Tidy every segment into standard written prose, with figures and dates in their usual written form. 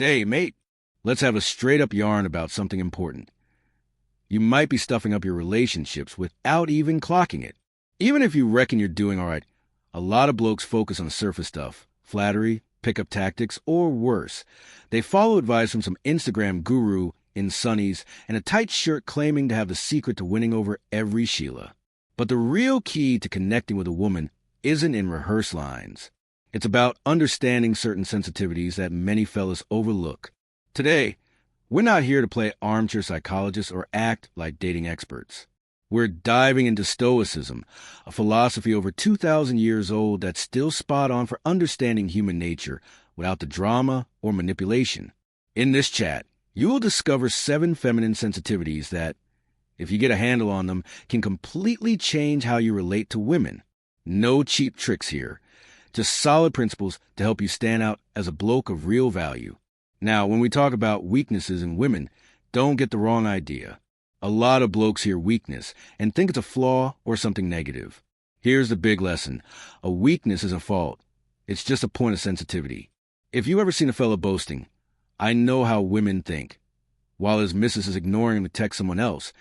Day, mate. Let's have a straight-up yarn about something important. You might be stuffing up your relationships without even clocking it. Even if you reckon you're doing all right, a lot of blokes focus on surface stuff, flattery, pickup tactics, or worse. They follow advice from some Instagram guru in sunnies and a tight shirt claiming to have the secret to winning over every Sheila. But the real key to connecting with a woman isn't in rehearsed lines. It's about understanding certain sensitivities that many fellas overlook. Today, we're not here to play armchair psychologists or act like dating experts. We're diving into Stoicism, a philosophy over 2,000 years old that's still spot on for understanding human nature without the drama or manipulation. In this chat, you will discover 7 feminine sensitivities that, if you get a handle on them, can completely change how you relate to women. No cheap tricks here, just solid principles to help you stand out as a bloke of real value. Now, when we talk about weaknesses in women, don't get the wrong idea. A lot of blokes hear weakness and think it's a flaw or something negative. Here's the big lesson. A weakness isn't a fault. It's just a point of sensitivity. If you ever seen a fella boasting, I know how women think, while his missus is ignoring him to text someone else,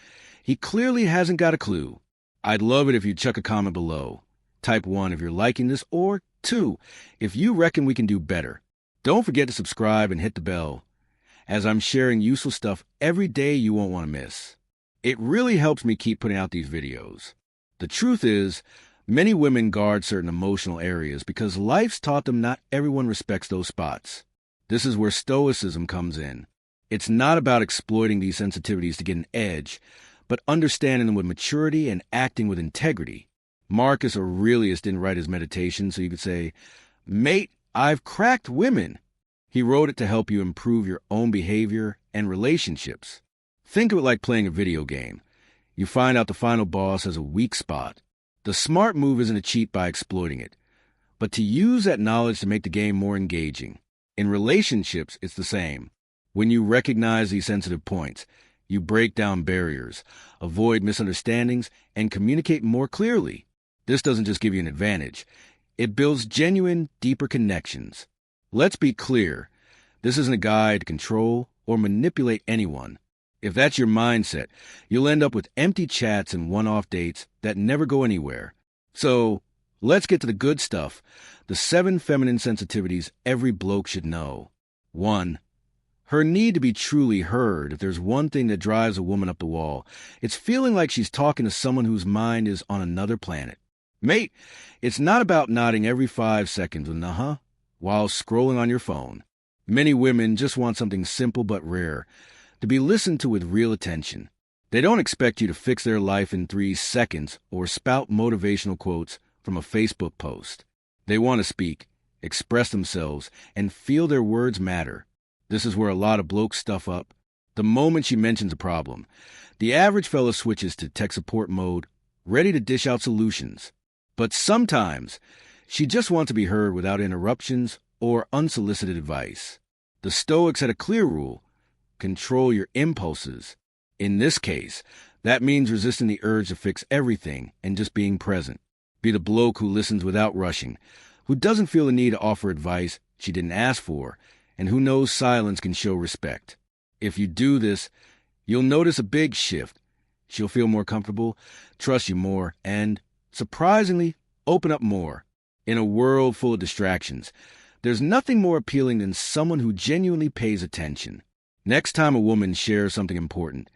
he clearly hasn't got a clue. I'd love it if you chuck a comment below. Type 1 if you're liking this, or 2 if you reckon we can do better. Don't forget to subscribe and hit the bell, as I'm sharing useful stuff every day you won't want to miss. It really helps me keep putting out these videos. The truth is, many women guard certain emotional areas because life's taught them not everyone respects those spots. This is where Stoicism comes in. It's not about exploiting these sensitivities to get an edge, but understanding them with maturity and acting with integrity. Marcus Aurelius didn't write his meditation so you could say, "Mate, I've cracked women." He wrote it to help you improve your own behavior and relationships. Think of it like playing a video game. You find out the final boss has a weak spot. The smart move isn't to cheat by exploiting it, but to use that knowledge to make the game more engaging. In relationships, it's the same. When you recognize these sensitive points, you break down barriers, avoid misunderstandings, and communicate more clearly. This doesn't just give you an advantage. It builds genuine, deeper connections. Let's be clear. This isn't a guide to control or manipulate anyone. If that's your mindset, you'll end up with empty chats and one-off dates that never go anywhere. So, let's get to the good stuff. The 7 feminine sensitivities every bloke should know. 1. Her need to be truly heard. If there's one thing that drives a woman up the wall, it's feeling like she's talking to someone whose mind is on another planet. Mate, it's not about nodding every 5 seconds with an uh-huh while scrolling on your phone. Many women just want something simple but rare, to be listened to with real attention. They don't expect you to fix their life in 3 seconds or spout motivational quotes from a Facebook post. They want to speak, express themselves, and feel their words matter. This is where a lot of blokes stuff up. The moment she mentions a problem, the average fella switches to tech support mode, ready to dish out solutions. But sometimes, she just wants to be heard without interruptions or unsolicited advice. The Stoics had a clear rule: control your impulses. In this case, that means resisting the urge to fix everything and just being present. Be the bloke who listens without rushing, who doesn't feel the need to offer advice she didn't ask for, and who knows silence can show respect. If you do this, you'll notice a big shift. She'll feel more comfortable, trust you more, and, surprisingly, open up more. In a world full of distractions, there's nothing more appealing than someone who genuinely pays attention. Next time a woman shares something important,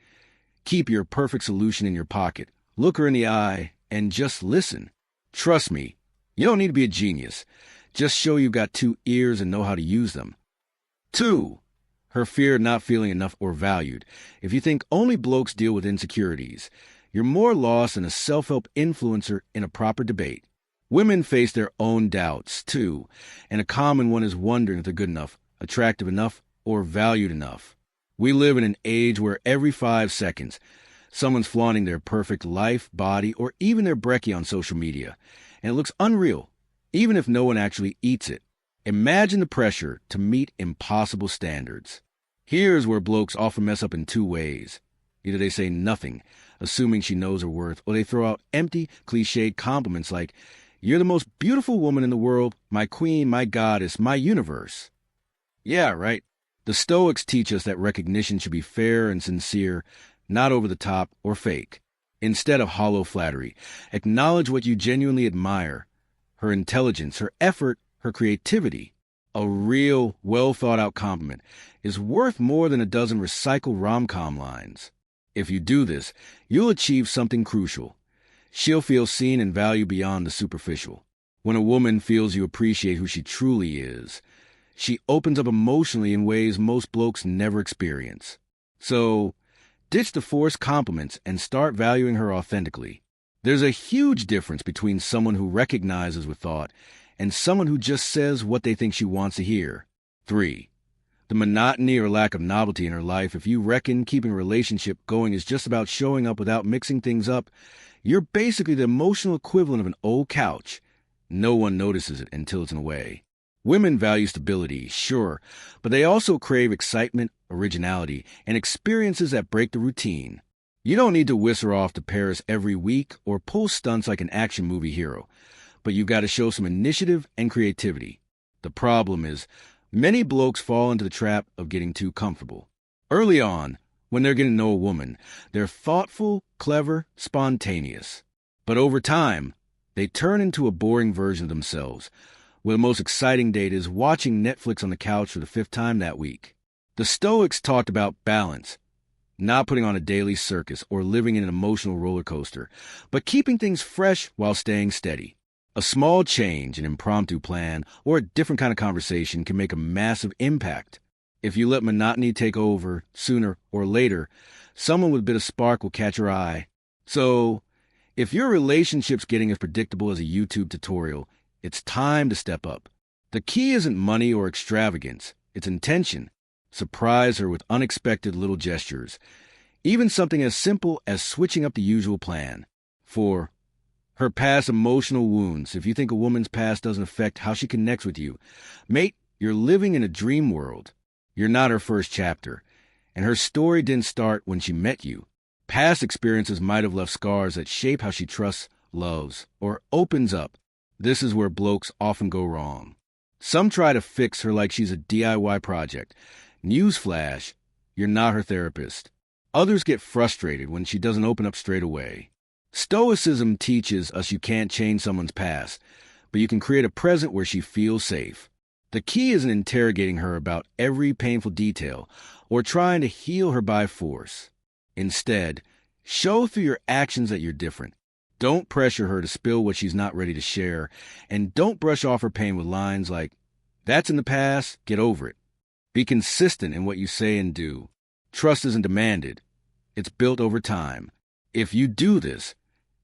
keep your perfect solution in your pocket, look her in the eye, and just listen. Trust me, you don't need to be a genius. Just show you've got 2 ears and know how to use them. 2. Her fear of not feeling enough or valued. If you think only blokes deal with insecurities, you're more lost than a self-help influencer in a proper debate. Women face their own doubts, too, and a common one is wondering if they're good enough, attractive enough, or valued enough. We live in an age where every 5 seconds, someone's flaunting their perfect life, body, or even their brekkie on social media, and it looks unreal, even if no one actually eats it. Imagine the pressure to meet impossible standards. Here's where blokes often mess up in 2 ways. Either they say nothing, assuming she knows her worth, or they throw out empty, cliched compliments like, "You're the most beautiful woman in the world, my queen, my goddess, my universe." Yeah, right. The Stoics teach us that recognition should be fair and sincere, not over the top or fake. Instead of hollow flattery, acknowledge what you genuinely admire: her intelligence, her effort, her creativity. A real, well-thought-out compliment is worth more than a dozen recycled rom-com lines. If you do this, you'll achieve something crucial. She'll feel seen and valued beyond the superficial. When a woman feels you appreciate who she truly is, she opens up emotionally in ways most blokes never experience. So, ditch the forced compliments and start valuing her authentically. There's a huge difference between someone who recognizes with thought and someone who just says what they think she wants to hear. 3. The monotony or lack of novelty in her life. If you reckon keeping a relationship going is just about showing up without mixing things up, you're basically the emotional equivalent of an old couch. No one notices it until it's in a way. Women value stability, sure, but they also crave excitement, originality, and experiences that break the routine. You don't need to whisk her off to Paris every week or pull stunts like an action movie hero, but you've got to show some initiative and creativity. The problem is, many blokes fall into the trap of getting too comfortable. Early on, when they're getting to know a woman, they're thoughtful, clever, spontaneous. But over time, they turn into a boring version of themselves, where the most exciting date is watching Netflix on the couch for the 5th time that week. The Stoics talked about balance, not putting on a daily circus or living in an emotional roller coaster, but keeping things fresh while staying steady. A small change, an impromptu plan, or a different kind of conversation can make a massive impact. If you let monotony take over, sooner or later, someone with a bit of spark will catch your eye. So, if your relationship's getting as predictable as a YouTube tutorial, it's time to step up. The key isn't money or extravagance, it's intention. Surprise her with unexpected little gestures, even something as simple as switching up the usual plan. 4. Her past emotional wounds. If you think a woman's past doesn't affect how she connects with you, mate, you're living in a dream world. You're not her first chapter, and her story didn't start when she met you. Past experiences might have left scars that shape how she trusts, loves, or opens up. This is where blokes often go wrong. Some try to fix her like she's a DIY project. Newsflash, you're not her therapist. Others get frustrated when she doesn't open up straight away. Stoicism teaches us you can't change someone's past, but you can create a present where she feels safe. The key isn't interrogating her about every painful detail or trying to heal her by force. Instead, show through your actions that you're different. Don't pressure her to spill what she's not ready to share, and don't brush off her pain with lines like, "That's in the past, get over it." Be consistent in what you say and do. Trust isn't demanded. It's built over time. If you do this,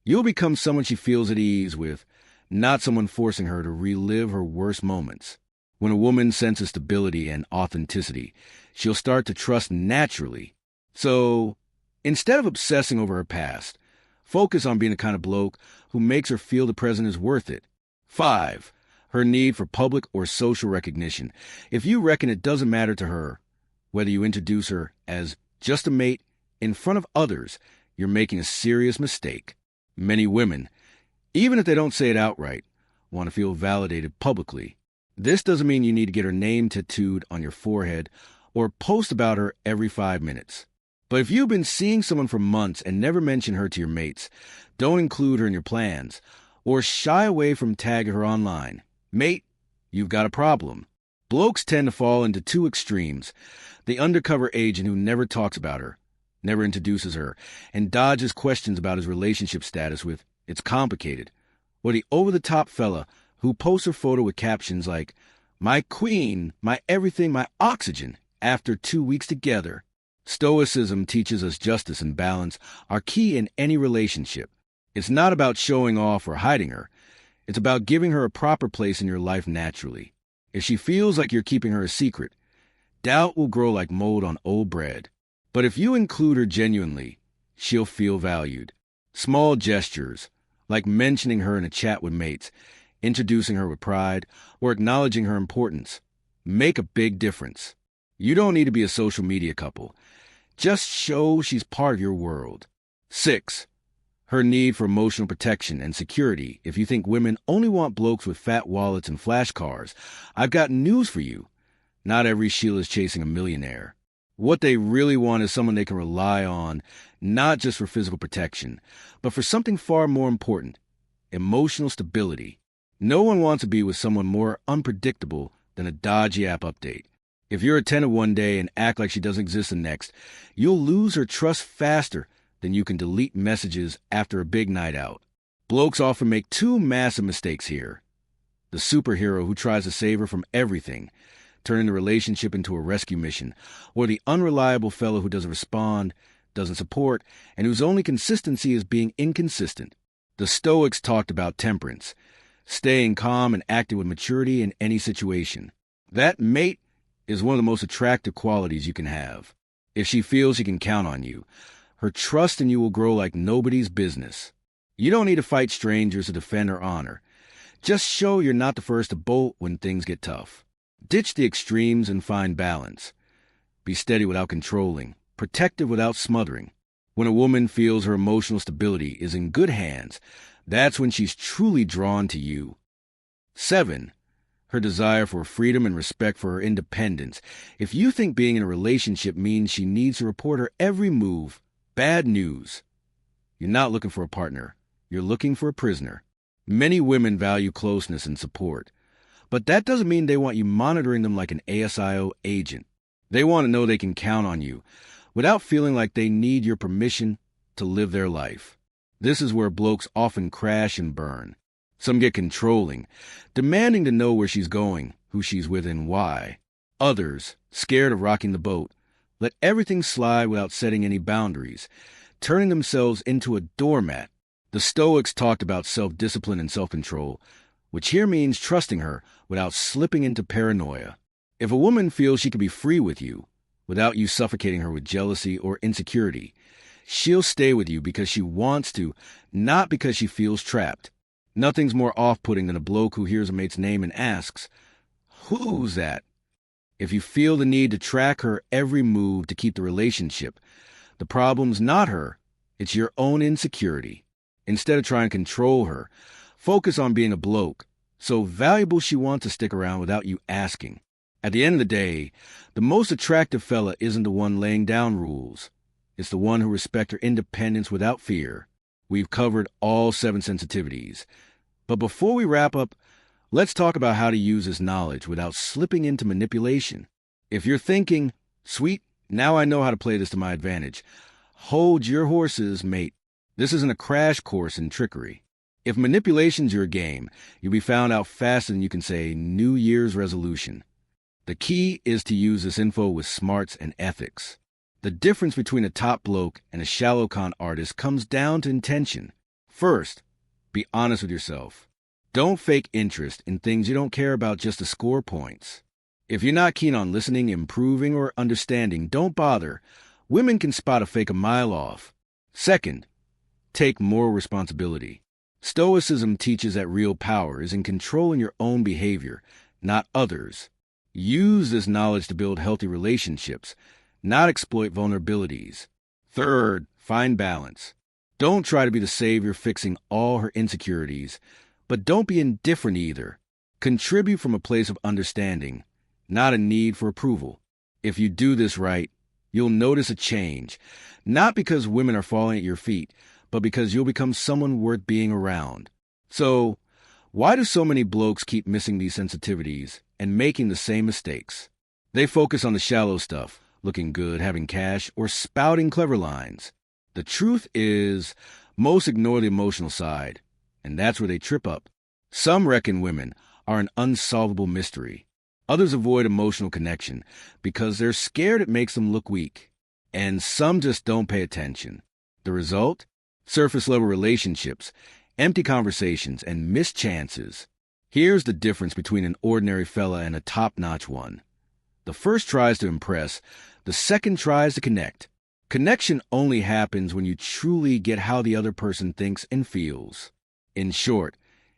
you'll become someone she feels at ease with, not someone forcing her to relive her worst moments. When a woman senses stability and authenticity, she'll start to trust naturally. So, instead of obsessing over her past, focus on being the kind of bloke who makes her feel the present is worth it. 5. Her need for public or social recognition. If you reckon it doesn't matter to her whether you introduce her as just a mate in front of others, you're making a serious mistake. Many women, even if they don't say it outright, want to feel validated publicly. This doesn't mean you need to get her name tattooed on your forehead or post about her every 5 minutes. But if you've been seeing someone for months and never mention her to your mates, don't include her in your plans, or shy away from tagging her online. Mate, you've got a problem. Blokes tend to fall into two extremes: the undercover agent who never talks about her, never introduces her, and dodges questions about his relationship status with, "It's complicated," or the over-the-top fella who posts her photo with captions like, "My queen, my everything, my oxygen," after 2 weeks together. Stoicism teaches us justice and balance are key in any relationship. It's not about showing off or hiding her. It's about giving her a proper place in your life naturally. If she feels like you're keeping her a secret, doubt will grow like mold on old bread. But if you include her genuinely, she'll feel valued. Small gestures, like mentioning her in a chat with mates, introducing her with pride, or acknowledging her importance, make a big difference. You don't need to be a social media couple. Just show she's part of your world. 6. Her need for emotional protection and security. If you think women only want blokes with fat wallets and flash cars, I've got news for you. Not every Sheila's chasing a millionaire. What they really want is someone they can rely on, not just for physical protection, but for something far more important: emotional stability. No one wants to be with someone more unpredictable than a dodgy app update. If you're attentive one day and act like she doesn't exist the next, you'll lose her trust faster than you can delete messages after a big night out. Blokes often make two massive mistakes here. The superhero who tries to save her from everything, turning the relationship into a rescue mission, or the unreliable fellow who doesn't respond, doesn't support, and whose only consistency is being inconsistent. The Stoics talked about temperance, staying calm and acting with maturity in any situation. That mate is one of the most attractive qualities you can have. If she feels she can count on you, her trust in you will grow like nobody's business. You don't need to fight strangers to defend her honor. Just show you're not the first to bolt when things get tough. Ditch the extremes and find balance. Be steady without controlling, protective without smothering. When a woman feels her emotional stability is in good hands, that's when she's truly drawn to you. 7. Her desire for freedom and respect for her independence. If you think being in a relationship means she needs to report her every move, bad news. You're not looking for a partner. You're looking for a prisoner. Many women value closeness and support, but that doesn't mean they want you monitoring them like an ASIO agent. They want to know they can count on you without feeling like they need your permission to live their life. This is where blokes often crash and burn. Some get controlling, demanding to know where she's going, who she's with, and why. Others, scared of rocking the boat, let everything slide without setting any boundaries, turning themselves into a doormat. The Stoics talked about self-discipline and self-control, which here means trusting her without slipping into paranoia. If a woman feels she can be free with you, without you suffocating her with jealousy or insecurity, she'll stay with you because she wants to, not because she feels trapped. Nothing's more off-putting than a bloke who hears a mate's name and asks, "Who's that?" If you feel the need to track her every move to keep the relationship, the problem's not her, it's your own insecurity. Instead of trying to control her, focus on being a bloke, so valuable she wants to stick around without you asking. At the end of the day, the most attractive fella isn't the one laying down rules. It's the one who respects her independence without fear. We've covered all 7 sensitivities. But before we wrap up, let's talk about how to use this knowledge without slipping into manipulation. If you're thinking, "Sweet, now I know how to play this to my advantage," hold your horses, mate. This isn't a crash course in trickery. If manipulation's your game, you'll be found out faster than you can say New Year's resolution. The key is to use this info with smarts and ethics. The difference between a top bloke and a shallow con artist comes down to intention. First, be honest with yourself. Don't fake interest in things you don't care about just to score points. If you're not keen on listening, improving, or understanding, don't bother. Women can spot a fake a mile off. Second, take moral responsibility. Stoicism teaches that real power is in controlling your own behavior, not others. Use this knowledge to build healthy relationships, not exploit vulnerabilities. Third, find balance. Don't try to be the savior fixing all her insecurities, but don't be indifferent either. Contribute from a place of understanding, not a need for approval. If you do this right, you'll notice a change, not because women are falling at your feet, but because you'll become someone worth being around. So, why do so many blokes keep missing these sensitivities and making the same mistakes? They focus on the shallow stuff, looking good, having cash, or spouting clever lines. The truth is, most ignore the emotional side, and that's where they trip up. Some reckon women are an unsolvable mystery. Others avoid emotional connection because they're scared it makes them look weak. And some just don't pay attention. The result? Surface-level relationships, empty conversations, and missed chances. Here's the difference between an ordinary fella and a top-notch one. The first tries to impress, the second tries to connect. Connection only happens when you truly get how the other person thinks and feels. In short,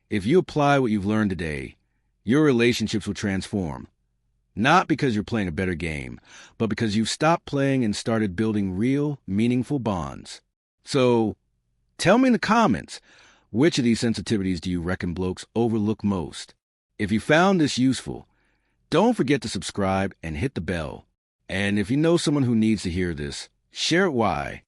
if you apply what you've learned today, your relationships will transform. Not because you're playing a better game, but because you've stopped playing and started building real, meaningful bonds. So, tell me in the comments, which of these sensitivities do you reckon blokes overlook most? If you found this useful, Don't forget to subscribe and hit the bell. And if you know someone who needs to hear this, share it why.